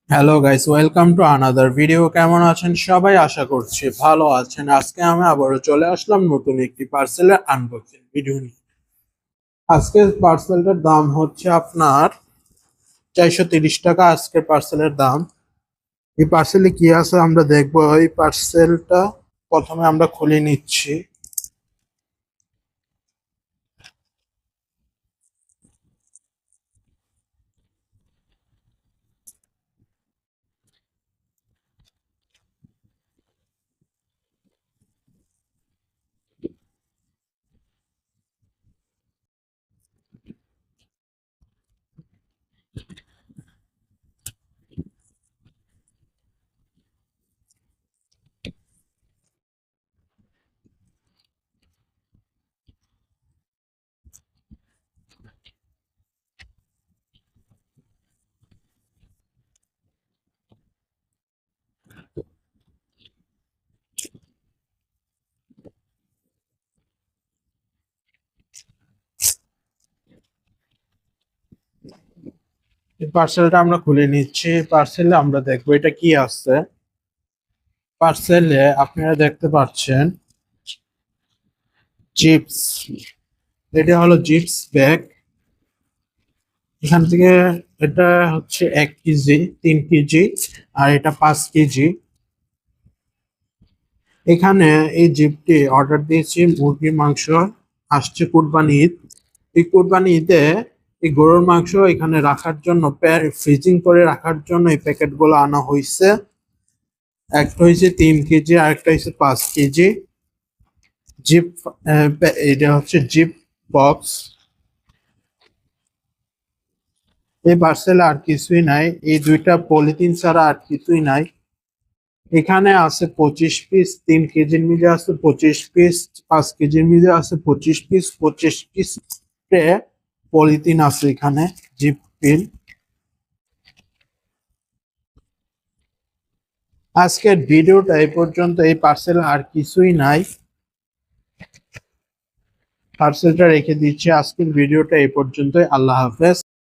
Hello guys, welcome to another video. কেমন আছেন সবাই? আশা করছি ভালো আছেন। আজকে আমি আবারও চলে আসলাম নতুন একটি পার্সেলের আনবক্সিং ভিডিও নিয়ে। আজকের পার্সেলটার দাম হচ্ছে আপনার 430 টাকা। আজকের পার্সেলের দাম। এই পার্সেলে কি আছে আমরা দেখবো। এই পার্সেলটা প্রথমে আমরা খুলে নিচ্ছি। এই পার্সেলটা আমরা খুলে নিচ্ছি। পার্সেলে আমরা দেখবো এটা কি আছে। পার্সেলে আপনারা দেখতে পাচ্ছেন চিপস। এটা হলো চিপস ব্যাগ। এখান থেকে এটা হচ্ছে 1 কেজি, 3 কেজি, আর এটা 5 কেজি। এখানে এই জিপটি অর্ডার দিয়েছি মুরগির মাংস। আসছে কুরবানি ঈদ। এই কুরবানি ঈদে এই গরুর মাংস এখানে রাখার জন্য, ফ্রিজিং করে রাখার জন্য এই প্যাকেটগুলো আনা হয়েছে। একটা হয়েছে 3 কেজি, আর একটা হয়েছে 5 কেজি। জিপ, এটা হচ্ছে জিপ বক্স। এই পার্সেলে আর কিছুই নাই, এই দুইটা পলিথিন ছাড়া আর কিছুই নাই। এখানে আছে 25 পিস, 3 কেজির মিলে আছে 25 পিস, 5 কেজির মিলে আছে 25 পিস, 25 পিস পলিথিন আছে এখানে। Zip pin. আজকের ভিডিওটা এই পর্যন্ত। এই পার্সেল আর কিছুই নাই। পার্সেলটা রেখে দিচ্ছি। আজকের ভিডিওটা এই পর্যন্তই। আল্লাহ হাফেজ।